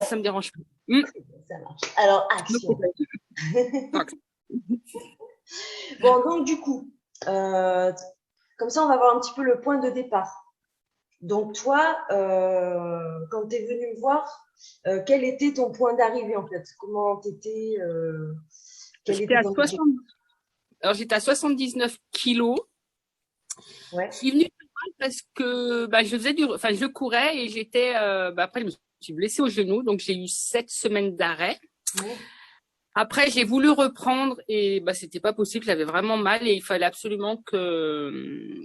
ça me dérange pas. Ça marche. Alors, action. Donc, Bon, donc du coup, comme ça, on va voir un petit peu le point de départ. Donc toi, quand tu es venu me voir, quel était ton point d'arrivée en fait? Comment t'étais, quel j'étais était à ton objectif? 60, alors j'étais à 79 kilos. Ouais, Je suis venue te voir parce que bah, je courais et après je me suis blessée au genou, donc j'ai eu 7 semaines d'arrêt. ouais, Après, j'ai voulu reprendre et bah c'était pas possible, j'avais vraiment mal et il fallait absolument que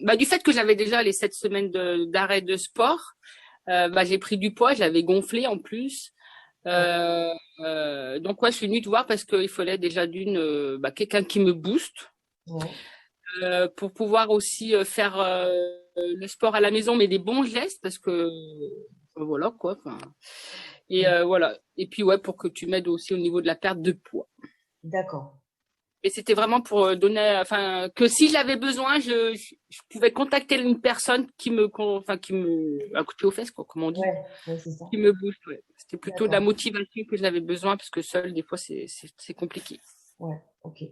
bah du fait que j'avais déjà les 7 semaines d'arrêt de sport, bah j'ai pris du poids, j'avais gonflé en plus. ouais, Donc ouais, je suis venue te voir parce qu'il fallait déjà quelqu'un qui me booste ouais, pour pouvoir aussi faire le sport à la maison, mais des bons gestes parce que voilà quoi. Enfin, et ouais. voilà. Et puis ouais, pour que tu m'aides aussi au niveau de la perte de poids. D'accord. Et c'était vraiment pour donner, enfin, que si j'avais besoin, je pouvais contacter une personne qui me, un coup de pied aux fesses, quoi, comme on dit, Ouais, ouais, c'est ça. qui me booste, ouais. C'était plutôt de la D'accord. motivation que j'avais besoin parce que seul, des fois, c'est compliqué. Ouais, ok.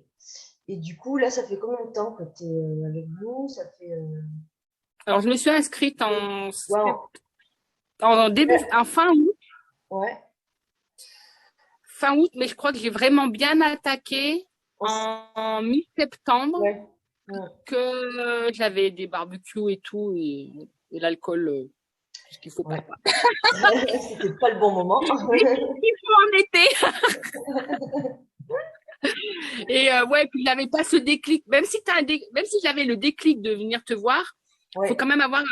Et du coup, là, ça fait combien de temps que tu es avec nous? Ça fait. Alors, je me suis inscrite Ouais, en fin août, ouais. mais je crois que j'ai vraiment bien attaqué On s- en mi-septembre, Ouais. Ouais. que j'avais des barbecues et tout, et l'alcool, tout ce qu'il faut pas, Ouais. quoi. C'était pas le bon moment. Il faut en été. Et ouais, puis j'avais pas ce déclic. Même si j'avais le déclic de venir te voir, faut Ouais. quand même avoir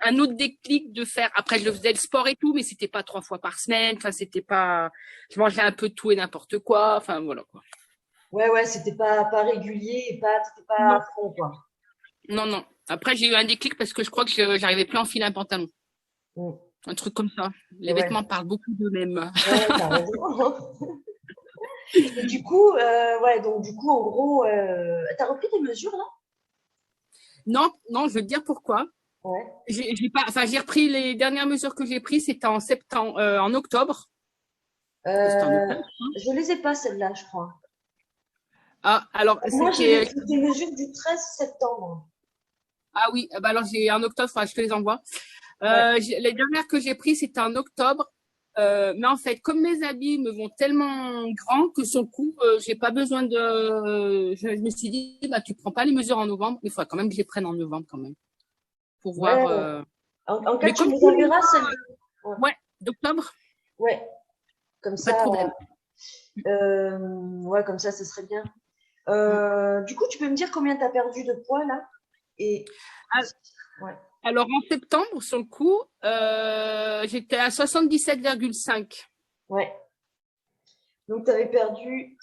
un autre déclic de faire. Après, je faisais le sport et tout, mais c'était pas 3 fois par semaine. Enfin, c'était pas. Je mangeais un peu de tout et n'importe quoi. Enfin, voilà quoi. Ouais, ouais, c'était pas régulier et t'étais pas Non, à fond, quoi. non, non. Après, j'ai eu un déclic parce que je crois que j'arrivais plus à enfiler un pantalon. Mm. Un truc comme ça. Les Ouais, vêtements parlent beaucoup d'eux-mêmes. ouais, t'as raison. Et du coup, ouais, donc du coup, en gros, t'as repris tes mesures là? Non, non, je veux te dire pourquoi. Ouais. J'ai repris les dernières mesures que j'ai prises, c'était en septembre, en octobre. C'était en Euh, octobre. je les ai pas celles-là, je crois. Ah, alors Moi, j'ai c'était. tes mesures du 13 septembre. Ah oui, bah alors j'ai en octobre, je te les envoie. Ouais, Les dernières que j'ai prises, c'était en octobre. Mais en fait, comme mes habits me vont tellement grands que sur le coup, j'ai pas besoin de. Je me suis dit, bah tu prends pas les mesures en novembre, mais il faudra quand même que je les prenne en novembre quand même pour voir. ouais. En cas, Mais tu comme me les tous les enverras, mois, celles. Ouais, ouais, d'octobre, ouais, comme pas de ça, problème. ouais, comme ça, ce serait bien. Mm. Du coup, tu peux me dire combien tu as perdu de poids là? Et Ah, ouais, alors en septembre, sur le coup, j'étais à 77,5. ouais. Donc, tu avais perdu.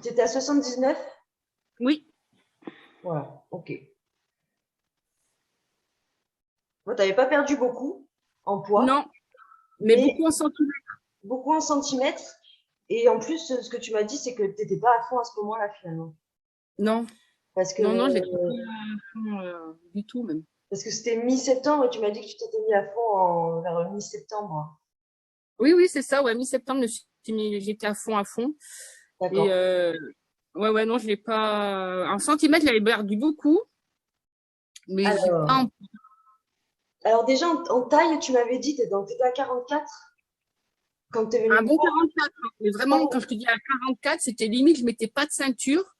Tu étais à 79? Oui, Voilà, ok. Bon, tu n'avais pas perdu beaucoup en poids, non, mais beaucoup mais en centimètres. beaucoup en centimètres. Et en plus, ce que tu m'as dit, c'est que tu n'étais pas à fond à ce moment-là, finalement. Non, Parce que, non, non, j'étais pas à fond, du tout même. parce que c'était mi-septembre et tu m'as dit que tu t'étais mis à fond vers mi-septembre. Oui, oui, c'est ça, ouais, mi-septembre, j'étais à fond, à fond. Et D'accord. ouais, ouais, non, je l'ai pas. En centimètres, j'avais perdu beaucoup, mais j'ai pas Alors, alors déjà, en taille, tu m'avais dit, t'étais à 44 quand tu es venu un me bon voir. 44. Mais vraiment, quand je te dis à 44, c'était limite, je mettais pas de ceinture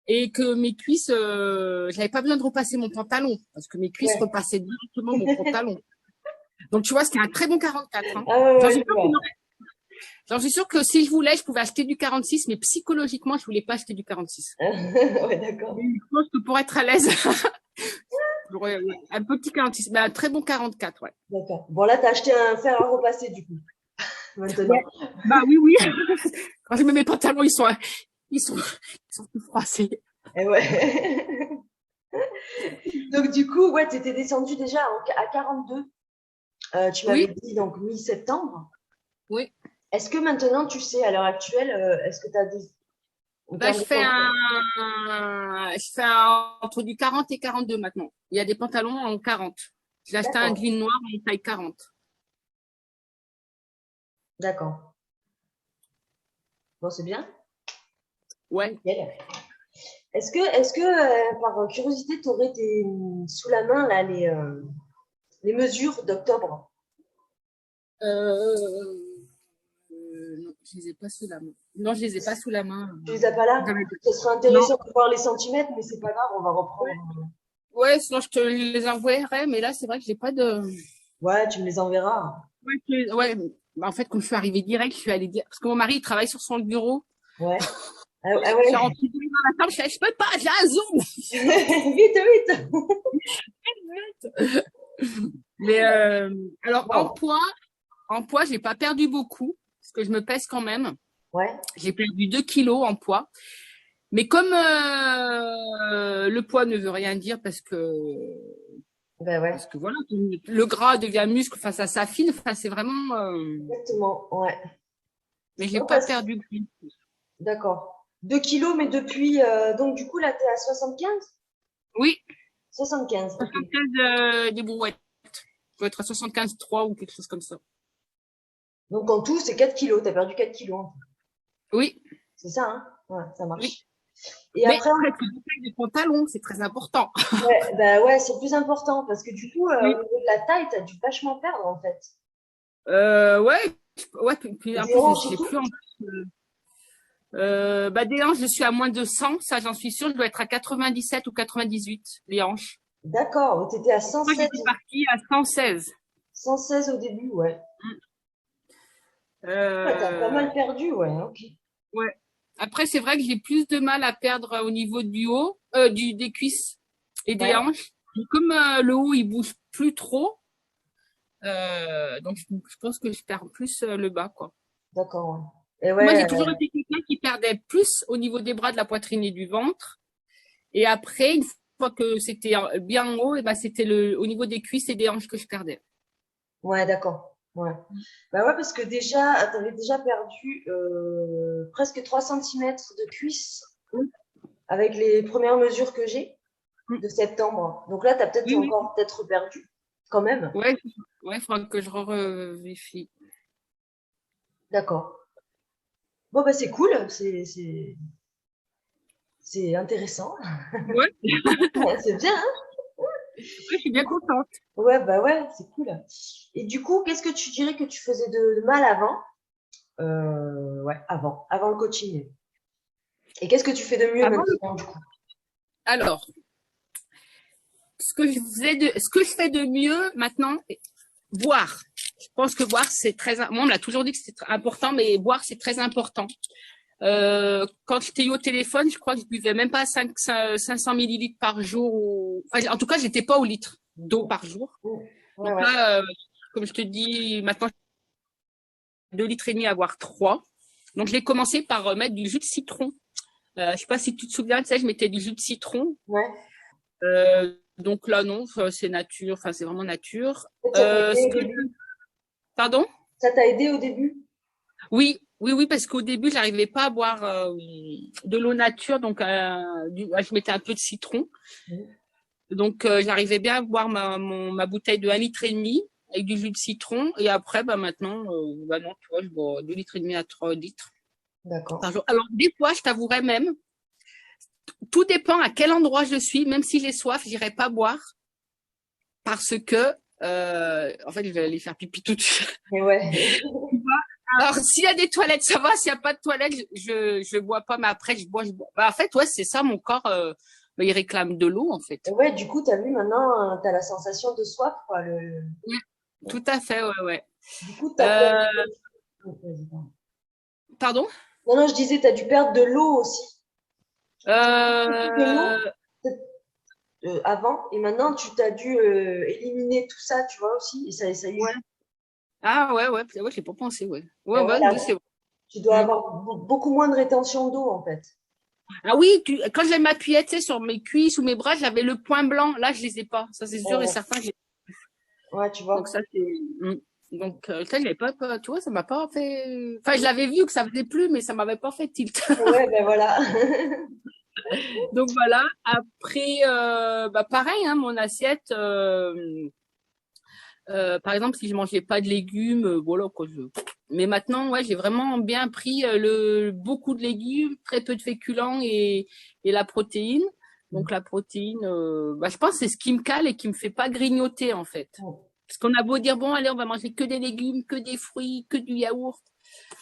et que mes cuisses, j'avais pas besoin de repasser mon pantalon parce que mes cuisses Ouais. repassaient directement mon pantalon. Donc, tu vois, c'était un très bon 44, hein. Ah ouais, J'en ouais, suis je sûre vois. J'en suis sûre que si je voulais, je pouvais acheter du 46, mais psychologiquement, je voulais pas acheter du 46. Ouais, d'accord. Mais je pense que pour être à l'aise, j'aurais un petit 46, mais un très bon 44, ouais. D'accord. Bon, là, t'as acheté un fer à repasser, du coup, maintenant. Ouais. Bah oui, oui. Quand je mets mes pantalons, ils sont, ils sont tout froissés. Et ouais. Donc, du coup, ouais, t'étais descendu déjà à 42. Tu m'avais Oui, dit, donc, mi-septembre. oui. Est-ce que maintenant, tu sais, à l'heure actuelle, est-ce que tu as des, en Bah, termes de pantalon? entre du 40 et 42 maintenant. Il y a des pantalons en 40. J'ai acheté un D'accord. jean noir en taille 40. D'accord. Bon, c'est bien. Ouais. Nickel. Est-ce que par curiosité, tu aurais sous la main là, les mesures d'octobre? Euh, non, je les ai pas sous la main. Non, je les ai pas sous la main. Tu les as pas là? J'avais- Ce serait Non. intéressant de voir les centimètres, mais c'est pas grave, on va Ouais, reprendre. ouais, sinon je te les envoyerai, mais là, c'est vrai que j'ai pas de. Ouais, tu me les enverras. Ouais, ouais. Bah, en fait, quand je suis arrivée direct, je suis allée dire, parce que mon mari, il travaille sur son bureau. Ouais. Ah Je suis ouais. rentrée dans la chambre, je peux pas, j'ai un zoom. Vite, vite. Mais, alors, Wow. en poids, j'ai pas perdu beaucoup, parce que je me pèse quand même. Ouais. J'ai perdu 2 kilos en poids. Mais comme le poids ne veut rien dire Ben ouais. parce que voilà, le gras devient muscle, enfin ça s'affine, enfin c'est vraiment. Exactement. Ouais. Mais j'ai Non, pas perdu plus. d'accord. 2 kilos, mais depuis. Donc, du coup, là, tu es à 75? Oui, 75, ok. 75 des brouettes. Je dois être à 75,3 ou quelque chose comme ça. Donc, en tout, c'est 4 kilos. Tu as perdu 4 kilos. Oui, C'est ça, hein? Ouais, ça oui. marche. Et Mais après, presque deux tailles de pantalon, c'est très important. ouais, bah ouais, c'est plus important parce que du coup, au Oui. niveau de la taille, tu as dû vachement perdre en fait. Ouais, ouais, puis Et en des plus, hanches et j'ai tout? plus en bah, des hanches, je suis à moins de 100, ça j'en suis sûre, je dois être à 97 ou 98, les hanches. D'accord, tu étais à Moi, 107, j'étais partie à 116. 116 au début, ouais. Ouais, t'as pas Euh, mal perdu, ouais, ok. ouais. Après, c'est vrai que j'ai plus de mal à perdre au niveau du haut, des cuisses et des Ouais, hanches. Et comme le haut, il bouge plus trop, donc je pense que je perds plus le bas, quoi. d'accord, ouais. Et Moi, ouais, j'ai toujours été quelqu'un qui perdait plus au niveau des bras, de la poitrine et du ventre. Et après, une fois que c'était bien en haut, et ben c'était au niveau des cuisses et des hanches que je perdais. ouais, d'accord, ouais. Bah ouais, parce que déjà, t'avais déjà perdu presque 3 centimètres de cuisse avec les premières mesures que j'ai Mm. de septembre. Donc là, t'as peut-être Oui, oui. encore peut-être perdu, quand même. Ouais, ouais, faudra que je revérifie. D'accord. Bon, bah c'est cool, c'est intéressant. Ouais, Ouais, c'est bien, hein? je suis Du bien coup, contente. ouais, bah ouais, c'est cool. Et du coup, qu'est-ce que tu dirais que tu faisais de mal avant? Ouais, avant le coaching. Et qu'est-ce que tu fais de mieux Avant, maintenant, du coup? alors, ce que je fais de mieux maintenant, boire. Je pense que boire, c'est très, moi, on me l'a toujours dit que c'était important, mais boire, c'est très important. Quand j'étais au téléphone, je crois que je buvais même pas 500 millilitres par jour. Enfin, en tout cas, j'étais pas au litre d'eau par jour. Mm. Ouais, Donc ouais, là, comme je te dis, maintenant, 2 litres et demi à avoir 3. Donc, je l'ai commencé par mettre du jus de citron. Je sais pas si tu te souviens de ça, je mettais du jus de citron. ouais. Donc là, non, c'est nature, enfin, c'est vraiment nature. En fait, ça t'a aidé Ce au que début. Pardon? Ça t'a aidé au début? Oui, oui, oui, parce qu'au début, j'arrivais pas à boire de l'eau nature, donc je mettais un peu de citron. Mm. Donc, j'arrivais bien à boire ma bouteille de 1,5 litre avec du jus de citron. Et après, bah maintenant, bah non, tu vois, je bois 2 litres et demi à 3 litres D'accord. par jour. Alors, des fois, je t'avouerais même, tout dépend à quel endroit je suis. Même si j'ai soif, j'irai pas boire parce que, en fait, je vais aller faire pipi tout de suite. Et ouais. Alors, s'il y a des toilettes, ça va. S'il n'y a pas de toilettes, je bois pas. Mais après, je bois. Bah, en fait, ouais, c'est ça. Mon corps, bah, il réclame de l'eau, en fait. Et ouais, du coup, t'as vu maintenant, t'as la sensation de soif, quoi. Ouais, Ouais. tout à fait, ouais, ouais. Du coup, t'as Euh, perdu. Oh, vas-y, pardon. pardon? Non, non, je disais, t'as dû perdre de l'eau aussi. Tu perdais beaucoup de l'eau Euh, avant, et maintenant, tu t'as dû éliminer tout ça, tu vois aussi, et ça y ouais. joue. Ah, ouais, ouais, ouais, j'ai pas pensé, ouais. Ouais, Et ouais, voilà, oui, c'est vrai. tu dois Mm. avoir beaucoup moins de rétention d'eau, en fait. Ah oui, quand je m'appuyais, tu sais, sur mes cuisses ou mes bras, j'avais le point blanc. Là, je les ai pas. Ça, c'est Ouais, sûr et ouais, certain. ouais, tu Donc vois. ça, c'est. Mm. Donc, ça, je l'avais pas, tu vois, ça m'a pas fait. Enfin, je l'avais vu que ça faisait plus, mais ça m'avait pas fait tilt. Ouais, ben voilà. Donc voilà. Après, bah pareil, hein, mon assiette. Par exemple, si je mangeais pas de légumes, voilà quoi. Mais maintenant, ouais, j'ai vraiment bien pris beaucoup de légumes, très peu de féculents et la protéine. Donc la protéine, je pense que c'est ce qui me cale et qui me fait pas grignoter en fait. Parce qu'on a beau dire bon, allez, on va manger que des légumes, que des fruits, que du yaourt.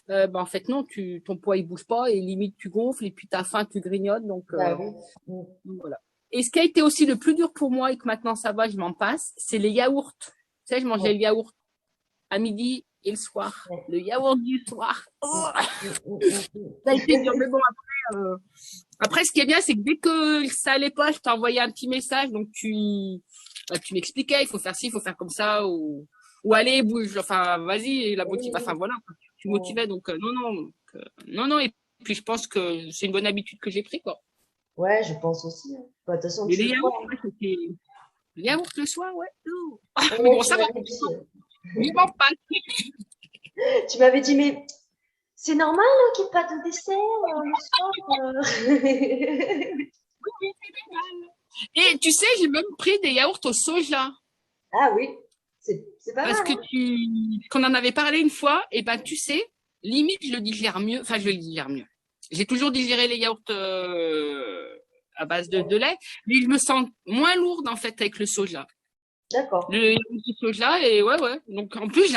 En fait non, ton poids il bouge pas et limite tu gonfles et puis t'as faim, tu grignotes. Donc Bah oui. voilà. Et ce qui a été aussi le plus dur pour moi et que maintenant ça va, je m'en passe, c'est les yaourts. Tu sais, je mangeais le yaourt à midi et le soir. Ouais. Le yaourt du soir. Oh, ça a été dur. Mais bon, après, ce qui est bien, c'est que dès que ça allait pas, je t'envoyais un petit message. Donc, tu m'expliquais, il faut faire ci, il faut faire comme ça. Ou allez, bouge. Enfin, vas-y, la motive. Enfin, voilà. Tu motivais. Donc, non. Et puis, je pense que c'est une bonne habitude que j'ai pris, quoi. Ouais, je pense aussi. Bah, de toute façon, Et tu les le yaourts, vois. ouais, c'était le yaourt le soir, ouais. Mais Ouais, bon, tu ça va. m'avais dit. Je m'en passe. Tu m'avais dit, mais c'est normal qu'il n'y ait pas de dessert le soir. Et tu sais, j'ai même pris des yaourts au soja. Ah oui, c'est pas Parce mal, que hein? qu'on en avait parlé une fois, et ben tu sais, limite je le digère mieux. Enfin, je le digère mieux. J'ai toujours digéré les yaourts à base de lait, mais je me sens moins lourde en fait avec le soja. D'accord. Le yaourt du soja et ouais. Donc en plus j'ai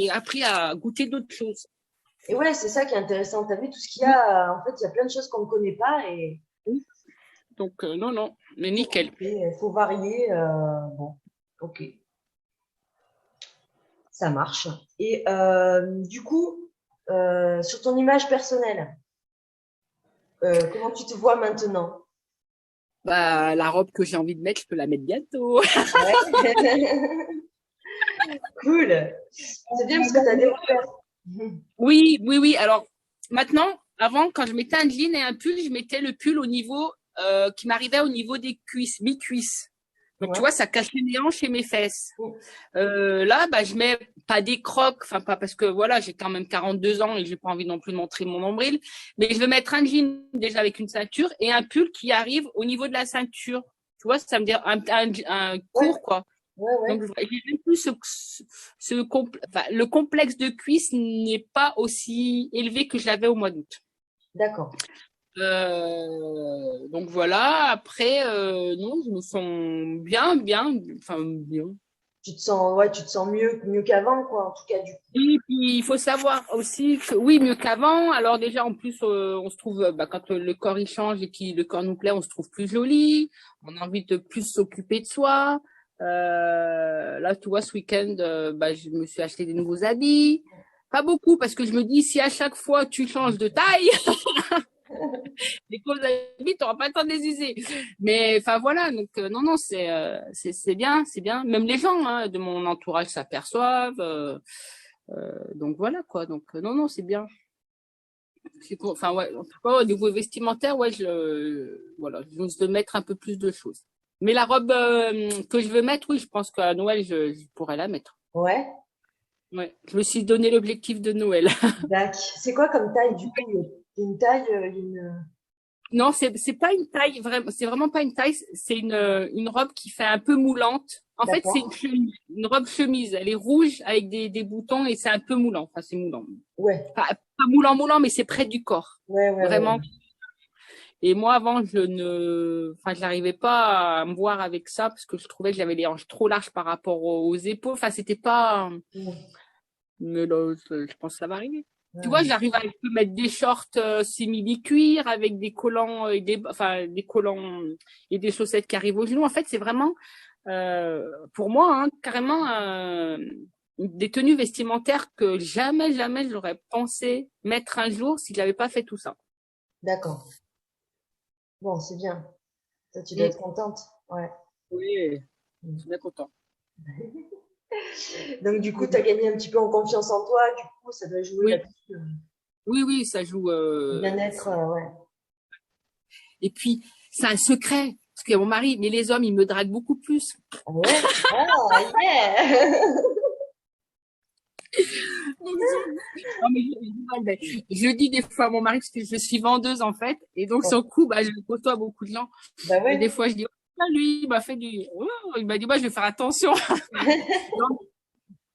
appris à goûter d'autres choses. Et ouais, c'est ça qui est intéressant. Tu as vu tout ce qu'il y a. En fait, il y a plein de choses qu'on ne connaît pas et Donc non, mais nickel. il faut varier. Bon, ok, ça marche. Et du coup, sur ton image personnelle, comment tu te vois maintenant? Bah la robe que j'ai envie de mettre, je peux la mettre bientôt. Ouais. Cool. C'est bien parce que tu as des repères. Oui. Alors, maintenant, avant, quand je mettais un jean et un pull, je mettais le pull au niveau qui m'arrivait au niveau des cuisses, mi-cuisses. Donc, tu Ouais. vois, ça cachait mes hanches et mes fesses. Là, je mets pas des crocs, enfin pas parce que voilà, j'ai quand même 42 ans et j'ai pas envie non plus de montrer mon nombril, mais je vais mettre un jean déjà avec une ceinture et un pull qui arrive au niveau de la ceinture. Tu vois, ça me dit un Ouais, court quoi. ouais. Donc, j'ai même plus le complexe de cuisse n'est pas aussi élevé que je l'avais au mois d'août. D'accord. Donc voilà. Après, non, je me sens enfin bien. Tu te sens mieux qu'avant, quoi, en tout cas, du coup. Et puis il faut savoir aussi que oui, mieux qu'avant. Alors déjà en plus, on se trouve quand le corps il change et que le corps nous plaît, on se trouve plus joli. On a envie de plus s'occuper de soi. Là, tu vois, ce week-end, je me suis acheté des nouveaux habits. Pas beaucoup parce que je me dis si à chaque fois tu changes de taille, les pauvres habits, t'auras pas le temps de les user. Mais enfin voilà, donc non, c'est bien, c'est bien. Même les gens de mon entourage s'aperçoivent. Donc voilà quoi. Donc non, c'est bien. Enfin ouais, en tout cas au niveau vestimentaire, ouais, voilà, j'ose de mettre un peu plus de choses. Mais la robe que je veux mettre, oui, je pense qu'à Noël, je pourrais la mettre. Ouais. Ouais, je me suis donné l'objectif de Noël. Dac. C'est quoi comme taille, du coup? Il y a une taille, Non, c'est pas une taille vraiment, c'est vraiment pas une taille, c'est une robe qui fait un peu moulante. En fait, c'est D'accord. une robe chemise, elle est rouge avec des boutons et c'est un peu moulant. Enfin, c'est moulant. Ouais. Pas moulant, mais c'est près du corps. Ouais. Vraiment. Et moi, avant, je n'arrivais pas à me voir avec ça parce que je trouvais que j'avais les hanches trop larges par rapport aux épaules. Enfin, c'était pas, mais là, je pense que ça va arriver. Tu vois, Ouais. j'arrive à je peux mettre des shorts simili-cuir avec des collants et des collants et des chaussettes qui arrivent aux genoux. En fait, c'est vraiment, pour moi, carrément, des tenues vestimentaires que jamais j'aurais pensé mettre un jour si j'avais pas fait tout ça. D'accord. Bon, c'est bien. Ça, tu dois Mm. être contente. Ouais. Oui, je suis bien content. Donc, du coup, tu as gagné un petit peu en confiance en toi. Du coup, ça doit jouer Oui, là-dessus. oui, ça joue. Bien-être, ouais. Et puis, c'est un secret. Parce qu'il y a mon mari, mais les hommes, ils me draguent beaucoup plus. Ah ouais? Ah, yeah! Non, mais je dis des fois à mon mari parce que je suis vendeuse en fait, et donc sur le coup, je côtoie beaucoup de gens. Bah Et des ouais. fois, je dis, oh, lui, il m'a fait du, oh, il m'a dit, je vais faire attention.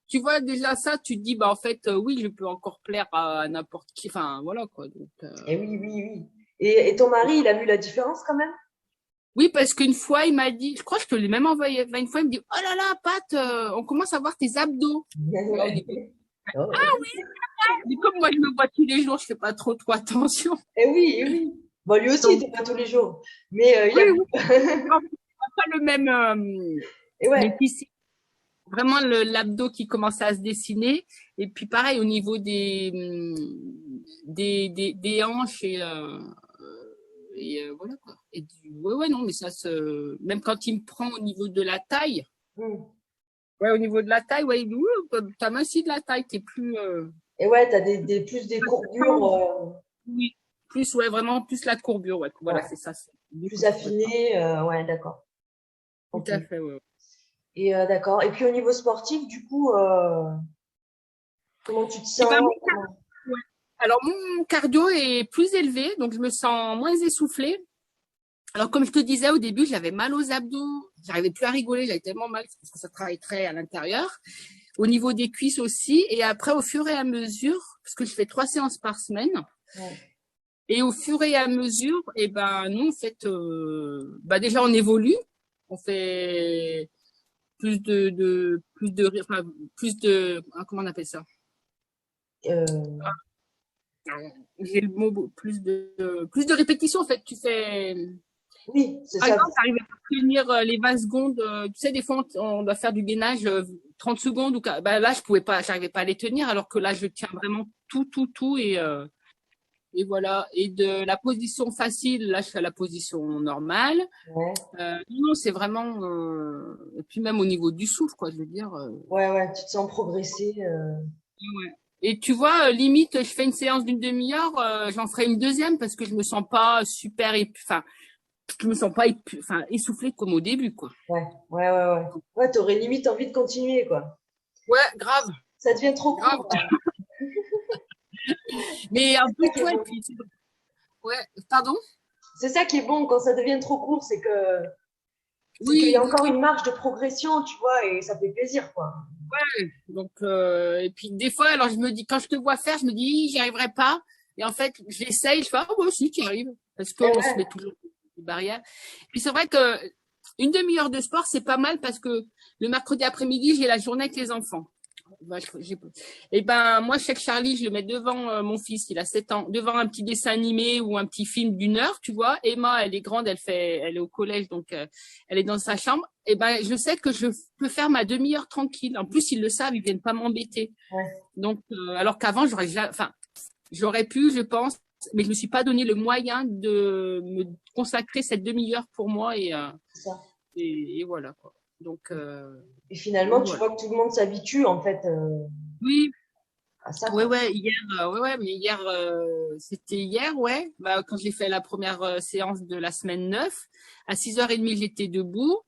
tu vois déjà ça, tu te dis, bah en fait, oui, je peux encore plaire à n'importe qui. Enfin, voilà quoi. Donc, Et oui, oui, oui. Et ton mari, il a vu la différence quand même? oui, parce qu'une fois, il m'a dit, je crois que je te l'ai même envoyé. Enfin, une fois, il me dit, oh là là, Pat, on commence à voir tes abdos. Tu vois, au niveau. Oh. Mais comme moi, je me vois tous les jours, je fais pas trop attention. Et oui, et oui. Bon, lui aussi, il Donc, était pas tous les jours. Mais il oui, a vu. oui, pas le même. Et Mais ouais. puis, c'est vraiment l'abdos qui commence à se dessiner. Et puis, pareil, au niveau des hanches voilà quoi. Ouais, ouais, non, mais ça se. Même quand il me prend au niveau de la taille, Mm. ouais, au niveau de la taille, ouais, t'as aussi de la taille, t'es plus. Et ouais, t'as plus des courbures, Oui, plus, ouais, vraiment plus la courbure, ouais. Voilà, ouais, c'est ça. C'est mieux que plus je pourrais pas. affinées. Ouais, d'accord. Tout Ok. à fait, ouais. Et d'accord. Et puis au niveau sportif, du coup, comment tu te Et ben, sens? Comment... ouais. Alors, mon cardio est plus élevé, donc je me sens moins essoufflée. Alors, comme je te disais au début, j'avais mal aux abdos, j'arrivais plus à rigoler, j'avais tellement mal parce que ça travaille très à l'intérieur. Au niveau des cuisses aussi, et après, au fur et à mesure, parce que je fais 3 séances par semaine, Ouais. et au fur et à mesure, et ben, nous, en fait, bah, déjà, on évolue, on fait enfin, comment on appelle ça? Euh, J'ai le mot, plus de répétitions, en fait. Tu fais, oui, c'est par ça. exemple, tu arrives à tenir les 20 secondes. Tu sais, des fois, on doit faire du gainage 30 secondes. Bah, là, j'arrivais pas à les tenir, alors que là, je tiens vraiment tout. Et voilà. Et de la position facile, là, je fais la position normale. Ouais. Non, c'est vraiment. Et puis même au niveau du souffle, quoi, je veux dire. Ouais, ouais, tu te sens progresser. Ouais. Et tu vois, limite, je fais une séance d'une demi-heure, j'en ferai une deuxième parce que je me sens pas super, enfin, je me sens pas enfin, essoufflée comme au début, quoi. Ouais, ouais, ouais, ouais. Ouais, t'aurais limite envie de continuer, quoi. Ouais, grave, Ça devient trop grave. court, là. Mais en C'est ça plus, qui est ouais, bon. puis, ouais, pardon? C'est ça qui est bon quand ça devient trop court, c'est qu'il y Oui, a oui, encore oui. une marge de progression, tu vois, et ça fait plaisir, quoi. Donc, et puis des fois, alors je me dis, quand je te vois faire, je me dis, j'y arriverai pas. Et en fait, j'essaye, je fais, ah, moi aussi, tu y arrives. Parce Et qu'on se met ouais, toujours des barrières. Puis c'est vrai que une demi-heure de sport, c'est pas mal parce que le mercredi après-midi, j'ai la journée avec les enfants. Bah, et ben, moi, chaque Charlie, je le mets devant mon fils, il a 7 ans, devant un petit dessin animé ou un petit film d'1 heure, tu vois. Emma, elle est grande, elle est au collège, donc elle est dans sa chambre. Et ben, je sais que je peux faire ma demi-heure tranquille. En plus, ils le savent, ils viennent pas m'embêter. ouais, Donc, alors qu'avant, enfin, j'aurais pu, je pense, mais je me suis pas donné le moyen de me consacrer cette demi-heure pour moi c'est ça. et voilà quoi. Et finalement, Donc tu voilà. vois que tout le monde s'habitue, en fait, Oui, à ça, ouais, quoi. ouais, hier, mais hier, c'était hier, ouais. Bah, quand j'ai fait la première séance de la semaine 9, à 6h30, j'étais debout.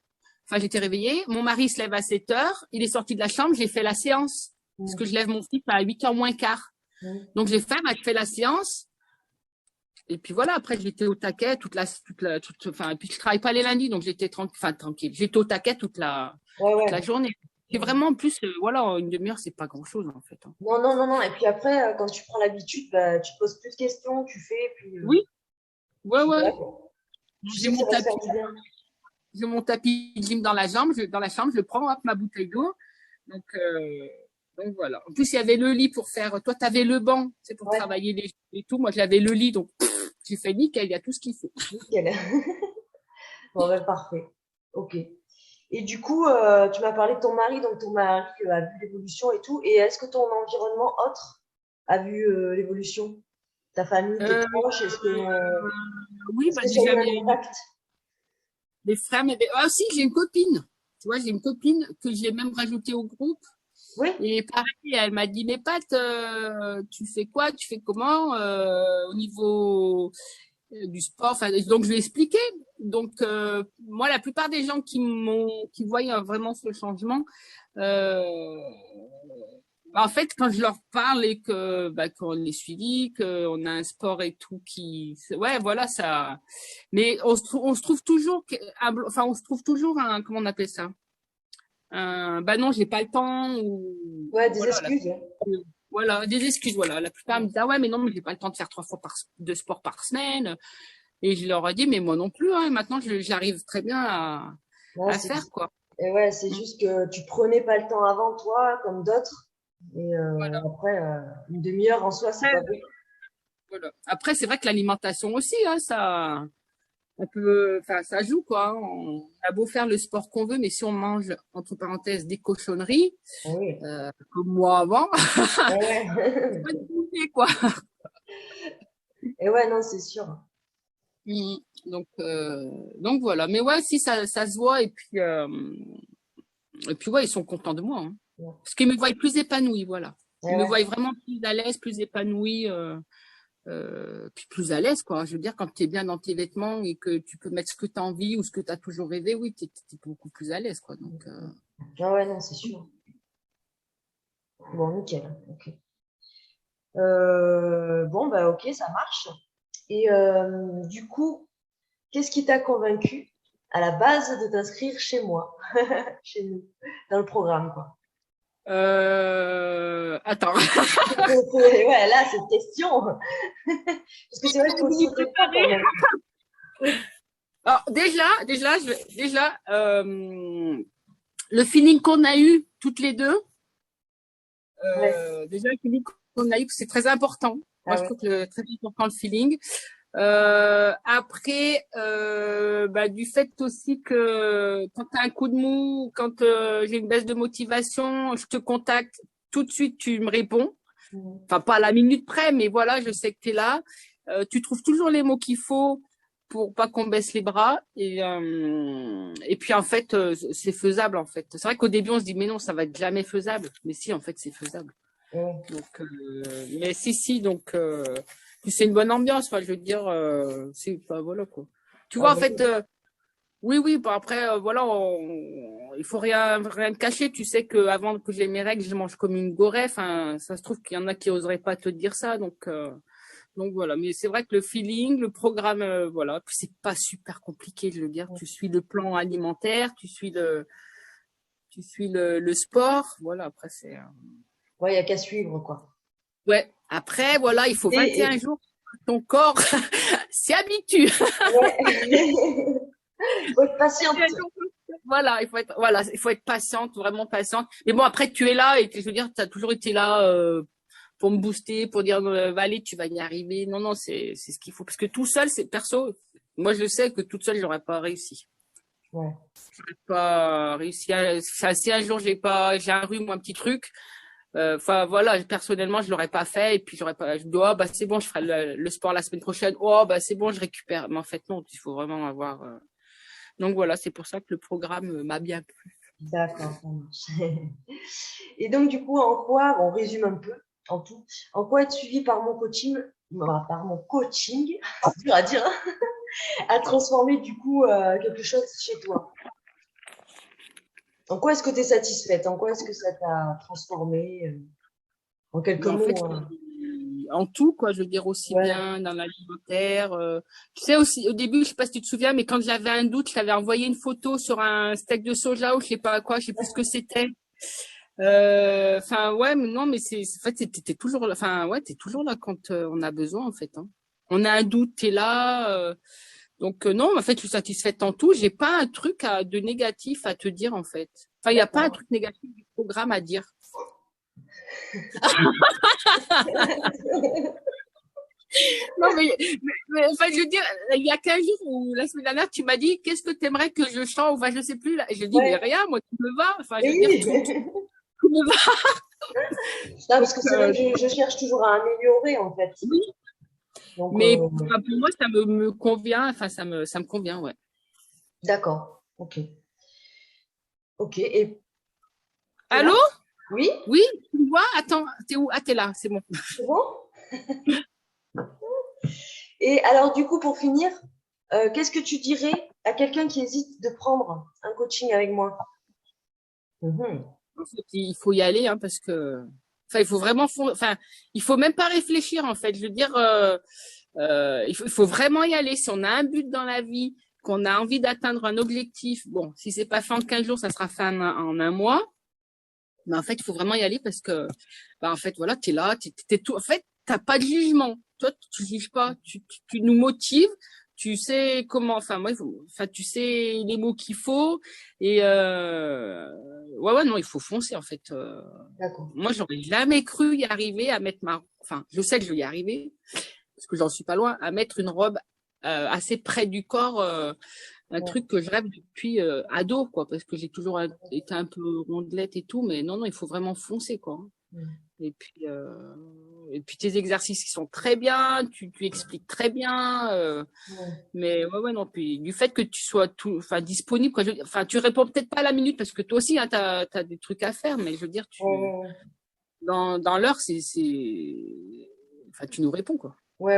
Enfin, j'étais réveillée. Mon mari se lève à 7h. Il est sorti de la chambre. J'ai fait la séance. Parce que Mm, je lève mon fils à 8h moins quart. mm. Donc, j'ai fait la séance. Et puis voilà, après, j'étais au taquet enfin, et puis je travaille pas les lundis, donc j'étais tranquille. J'étais au taquet Ouais, toute la ouais. journée. C'est Mm. vraiment plus, voilà, une demi-heure, c'est pas grand-chose, en fait, hein. Non, non, non, non. Et puis après, quand tu prends l'habitude, bah, tu te poses plus de questions, tu fais, Oui, ouais, puis voilà, ouais. quoi. Tu J'ai sais que mon ça va te faire tapis du bien. J'ai mon tapis de gym dans la chambre, je le prends, hop, ma bouteille d'eau. Donc, euh, donc voilà. En plus, il y avait le lit pour faire. Toi, tu avais le banc, c'est pour Ouais, travailler et tout. Moi, j'avais le lit, donc j'ai fait nickel, il y a tout ce qu'il faut. nickel. Bon, ben, parfait. Ok. Et du coup, tu m'as parlé de ton mari, donc ton mari a vu l'évolution et tout. Et est-ce que ton environnement autre a vu l'évolution? Ta famille, tes Euh, proches, oui, est-ce bah que ça a déjà eu un impact? les frères m'aidaient. Ah si, j'ai une copine. Tu vois, j'ai une copine que j'ai même rajoutée au groupe. Oui? Et pareil, elle m'a dit, mais Pat, tu fais quoi? Tu fais comment au niveau du sport. Enfin, donc je lui ai expliqué. Donc moi, la plupart des gens qui voient vraiment ce changement, euh, bah, en fait, quand je leur parle et que bah, qu'on est suivi, qu'on a un sport et tout ouais, voilà ça. Mais on se trouve toujours, enfin on se trouve toujours un, comment on appelle ça? bah non, j'ai pas le temps ou Ouais, des voilà, excuses. voilà, des excuses. Voilà, la plupart me disent ah ouais, mais non, mais j'ai pas le temps de faire 3 fois de sport par semaine. Et je leur ai dit mais moi non plus. Hein, maintenant, j'arrive très bien Ouais, à faire quoi. et ouais, c'est Mm. juste que tu prenais pas le temps avant toi, comme d'autres. Et après, une demi-heure en soi, c'est pas beaucoup. Voilà. Après, c'est vrai que l'alimentation aussi, hein, ça, on peut, enfin, ça joue quoi. Hein. On a beau faire le sport qu'on veut, mais si on mange entre parenthèses des cochonneries, Ah oui. comme moi avant, Et c'est ouais. pas de bouffer, quoi. Et ouais, non, c'est sûr. Mm. Donc voilà. Mais ouais, si ça se voit et puis ouais, ils sont contents de moi. Hein. Ouais. Parce qu'ils me voient plus épanouie, voilà. Et Ils me ouais. voient vraiment plus à l'aise, plus épanouie. Puis plus à l'aise, quoi. Je veux dire, quand tu es bien dans tes vêtements et que tu peux mettre ce que tu as envie ou ce que tu as toujours rêvé, oui, tu es, beaucoup plus à l'aise, quoi. Donc, Ah ouais, non, c'est sûr. Bon, nickel. Ok. Bon, bah ok, ça marche. Et du coup, qu'est-ce qui t'a convaincu à la base de t'inscrire chez moi, chez nous, dans le programme, quoi? attends. Ouais, là, cette question. Parce que c'est vrai qu'il faut Je m'y se répondre quand préparer. même. Alors, déjà, le feeling qu'on a eu toutes les deux, Ouais. déjà, le feeling qu'on a eu, c'est très important. Moi, Ah je ouais. trouve que très important le feeling. Après, bah, du fait aussi que quand tu as un coup de mou, quand j'ai une baisse de motivation, je te contacte, tout de suite tu me réponds. Mhm. Enfin, pas à la minute près, mais voilà, je sais que tu es là. Tu trouves toujours les mots qu'il faut pour pas qu'on baisse les bras. Et puis en fait, c'est faisable en fait. C'est vrai qu'au début on se dit mais non, ça va être jamais faisable. Mais si, en fait, c'est faisable. Ouais. Donc, mais si, donc, puis c'est une bonne ambiance. Enfin, je veux dire, c'est, enfin, voilà quoi. Tu Ah vois, en bah fait, oui. oui, bah après, voilà, il faut rien te cacher. Tu sais que avant que j'ai mes règles, je mange comme une gorée. Enfin, ça se trouve qu'il y en a qui oseraient pas te dire ça. Donc voilà. Mais c'est vrai que le feeling, le programme, voilà, c'est pas super compliqué. Je veux dire, tu suis le plan alimentaire, tu suis le sport. Voilà. Après, c'est, Ouais, il n'y a qu'à suivre, quoi. ouais. Après, voilà, il faut Et, 21 jours. Ton corps s'y habitue. ouais. Faut être patiente. Voilà, il faut être patiente, vraiment patiente. Mais bon, après, tu es là et je veux dire, tu as toujours été là pour me booster, pour dire, allez, tu vas y arriver. Non, non, c'est ce qu'il faut. Parce que tout seul, c'est perso. Moi, je sais que toute seule, j'aurais pas réussi. Ouais. J'aurais pas réussi enfin, si un jour j'ai un rhume ou un petit truc, enfin voilà, personnellement, je l'aurais pas fait et puis j'aurais pas. Je dois, oh, bah c'est bon, je ferai le sport la semaine prochaine. Oh bah c'est bon, je récupère. Mais en fait non, il faut vraiment avoir. Donc voilà, c'est pour ça que le programme m'a bien plu. D'accord, ça marche. Et donc, du coup, en quoi, bon, on résume un peu, en tout, en quoi être suivi par mon coaching, par mon coaching, c'est dur à dire, hein, a transformé, du coup, quelque chose chez toi? En quoi est-ce que tu es satisfaite? En quoi est-ce que ça t'a transformé, en quelques Mais en fait, mots, hein? en tout quoi, je veux dire aussi Ouais. bien dans l'alimentaire. Tu sais aussi au début, je sais pas si tu te souviens, mais quand j'avais un doute, je t'avais envoyé une photo sur un steak de soja ou je sais pas quoi, je sais plus ce que c'était. Enfin ouais, mais non, mais c'est en fait t'es toujours là. Enfin ouais, t'es toujours là quand on a besoin en fait. Hein. On a un doute, t'es là. Donc non, en fait, je suis satisfaite en tout. J'ai pas un truc de négatif à te dire en fait. Enfin, il y a pas un D'accord. truc négatif du programme à dire. Non, enfin, je veux dire, il y a 15 jours ou la semaine dernière, tu m'as dit, qu'est-ce que tu aimerais que je chante? Enfin, je sais plus. Là. Je dis, mais Ouais. rien, moi, tout me va. Enfin, je Et veux dire, oui. tout me va. Non, Donc, parce que c'est vrai que je cherche toujours à améliorer, en fait. oui. Donc, Mais enfin, pour moi, ça me convient. Enfin, ça me convient, ouais. d'accord. Ok. Ok. Et t'es là? Allô? Oui? Oui, tu me vois? Attends, t'es où? Ah, t'es là, c'est bon. C'est bon? Et alors, du coup, pour finir, qu'est-ce que tu dirais à quelqu'un qui hésite de prendre un coaching avec moi? Mhm. En fait, il faut y aller, hein, parce que, enfin, il faut vraiment, enfin, il faut même pas réfléchir, en fait. Je veux dire, il faut vraiment y aller. Si on a un but dans la vie, qu'on a envie d'atteindre un objectif. Bon, si c'est pas fait en 15 jours, ça sera fait en un mois. Mais en fait, il faut vraiment y aller parce que, en fait, voilà, t'es là, t'es tout. En fait, t'as pas de jugement. Toi, tu juges pas. Tu nous motives. Tu sais comment. Enfin, moi, tu sais les mots qu'il faut. Et ouais, non, il faut foncer en fait. Moi, j'aurais jamais cru y arriver à mettre Enfin, je sais que je vais y arriver parce que j'en suis pas loin, à mettre une robe assez près du corps. Un truc que je rêve depuis ado, quoi, parce que j'ai toujours été un peu rondelette et tout, mais non, il faut vraiment foncer, quoi. Et puis tes exercices qui sont très bien, tu expliques très bien, mais ouais, non, puis du fait que tu sois disponible, quoi, tu réponds peut-être pas à la minute parce que toi aussi, hein, t'as des trucs à faire, mais je veux dire, dans l'heure, tu nous réponds, quoi. Ouais.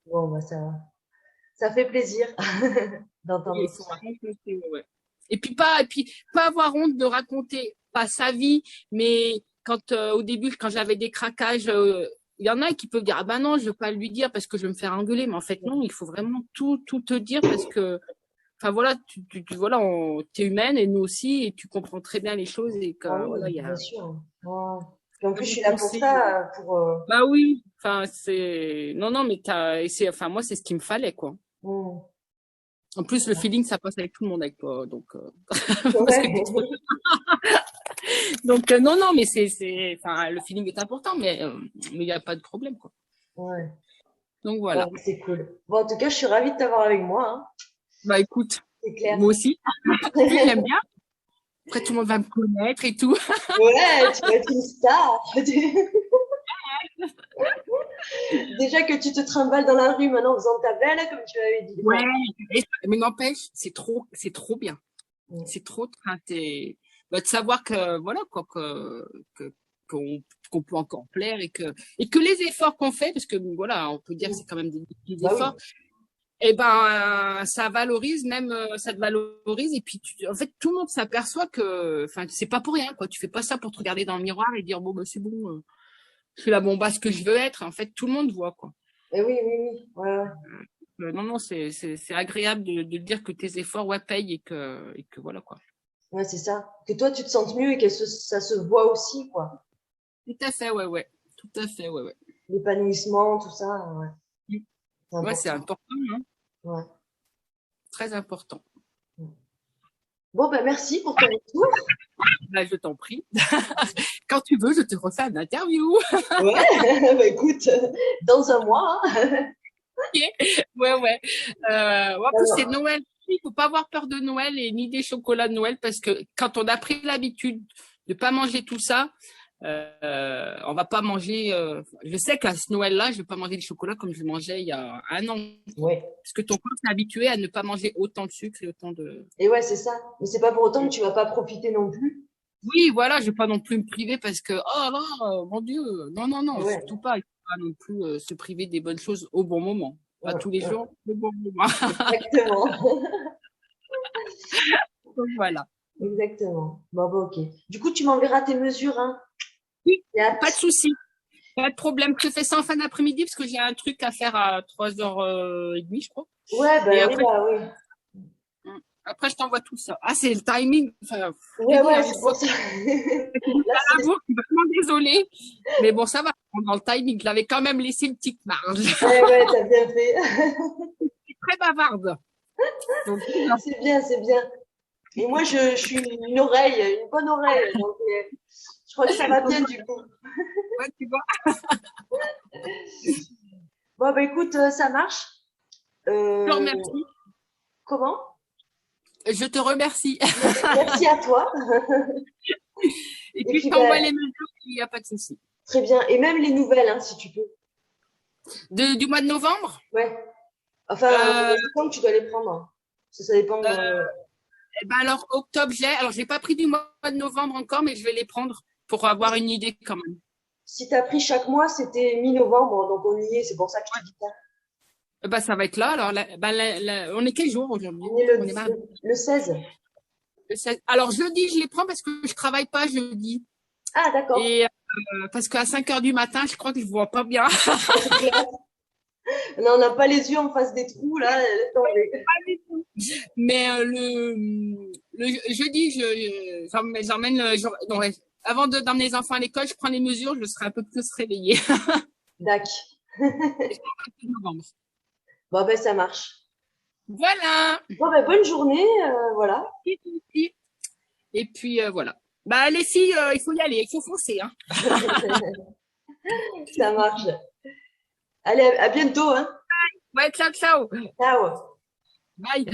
Bon, bah, ça fait plaisir d'entendre ça. Et puis pas avoir honte de raconter pas sa vie, mais quand au début, quand j'avais des craquages, il y en a qui peuvent dire ah ben non, je veux pas lui dire parce que je vais me faire engueuler, mais en fait non, il faut vraiment tout te dire parce que enfin voilà, voilà, t'es humaine et nous aussi et tu comprends très bien les choses et que voilà, il y a bien sûr. Et en plus, je suis là pour ça, Bah oui, enfin c'est non mais moi c'est ce qu'il me fallait quoi. En plus, le feeling, ça passe avec tout le monde avec toi, donc. Donc non, mais le feeling est important, mais il n'y a pas de problème, quoi. Ouais. Donc voilà. Ouais, c'est cool. Bon, en tout cas, je suis ravie de t'avoir avec moi. Hein. Bah écoute, c'est clair. Moi aussi, j'aime bien. Après, tout le monde va me connaître et tout. Ouais, tu vas être une star. Déjà que tu te trimbales dans la rue maintenant en faisant ta belle, comme tu m'avais dit. Ouais, mais n'empêche, c'est trop bien. C'est trop, de savoir que, voilà, quoi, qu'on peut encore plaire et que les efforts qu'on fait, parce que, voilà, on peut dire que c'est quand même des efforts, et ça valorise, même, ça te valorise, et puis, en fait, tout le monde s'aperçoit que, enfin, c'est pas pour rien, quoi. Tu fais pas ça pour te regarder dans le miroir et dire, bon, c'est bon, je suis la bombasse que je veux être. En fait, tout le monde voit, quoi. Et oui. Ouais. Non, c'est agréable de dire que tes efforts, payent et que voilà, quoi. Ouais, c'est ça. Que toi, tu te sentes mieux et que ça se voit aussi, quoi. Tout à fait, ouais. Tout à fait, ouais. L'épanouissement, tout ça, ouais. Ouais, c'est important, hein. Ouais. Très important. Bon, ben, merci pour ton retour. Je t'en prie. Quand tu veux, je te refais une interview. Ouais, bah, écoute, dans un mois. Hein. Ouais. En plus, c'est Noël. Il faut pas avoir peur de Noël et ni des chocolats de Noël parce que quand on a pris l'habitude de pas manger tout ça, on va pas manger. Je sais qu'à ce Noël-là, je vais pas manger du chocolat comme je mangeais il y a un an. Ouais. Parce que ton corps s'est habitué à ne pas manger autant de sucre et autant de. Et ouais, c'est ça. Mais c'est pas pour autant que tu vas pas profiter non plus. Oui, voilà, je vais pas non plus me priver parce que oh là, mon Dieu, non, surtout pas. Il faut pas non plus se priver des bonnes choses au bon moment. Pas tous les jours, au bon moment. Exactement. Donc voilà. Exactement. Bon, ok. Du coup, tu m'enverras tes mesures, hein. Oui, pas de souci. Pas de problème. Je te fais ça en fin d'après-midi parce que j'ai un truc à faire à 3h30, je crois. Ouais, ben oui. Après, je t'envoie tout ça. Ah, c'est le timing. Enfin, ouais, c'est pour ça. Je suis vraiment désolée. Mais bon, ça va. Dans le timing, je l'avais quand même laissé une petite marge. Ouais, t'as bien fait. Je suis très bavarde. Donc, c'est bien. Et moi, je suis une oreille, une bonne oreille. Donc, je crois que ça va bien du coup. Ouais, tu vois. Bon, bah écoute, ça marche. Je te remercie. Comment? Je te remercie. Merci à toi. Et puis, je t'envoie les mesures, il n'y a pas de souci. Très bien. Et même les nouvelles, hein, si tu peux. Du mois de novembre? Ouais. Enfin, quand tu dois les prendre. Ça dépend. Alors, octobre, alors, je n'ai pas pris du mois de novembre encore, mais je vais les prendre pour avoir une idée quand même. Si tu as pris chaque mois, c'était mi-novembre, donc on y est, c'est pour ça que je te dis ça. Ça va être là. Alors, on est quel jour aujourd'hui? On est le 16. Le 16. Alors, jeudi, je les prends parce que je travaille pas jeudi. Ah, d'accord. Et parce qu'à 5h du matin, je crois que je vois pas bien. Non, on n'a pas les yeux en face des trous, là. Laisse tomber. Pas du tout. Mais le jeudi, j'emmène non, ouais. Avant d'emmener les enfants à l'école, je prends les mesures, je serai un peu plus réveillée. Dac. Novembre. Bon, ben, ça marche. Voilà. Bon, ben, bonne journée, voilà. Et puis voilà. Bah les filles, il faut y aller, il faut foncer, hein. Ça marche. Allez, à bientôt, hein. Ouais, ciao, ciao. Ciao. Bye.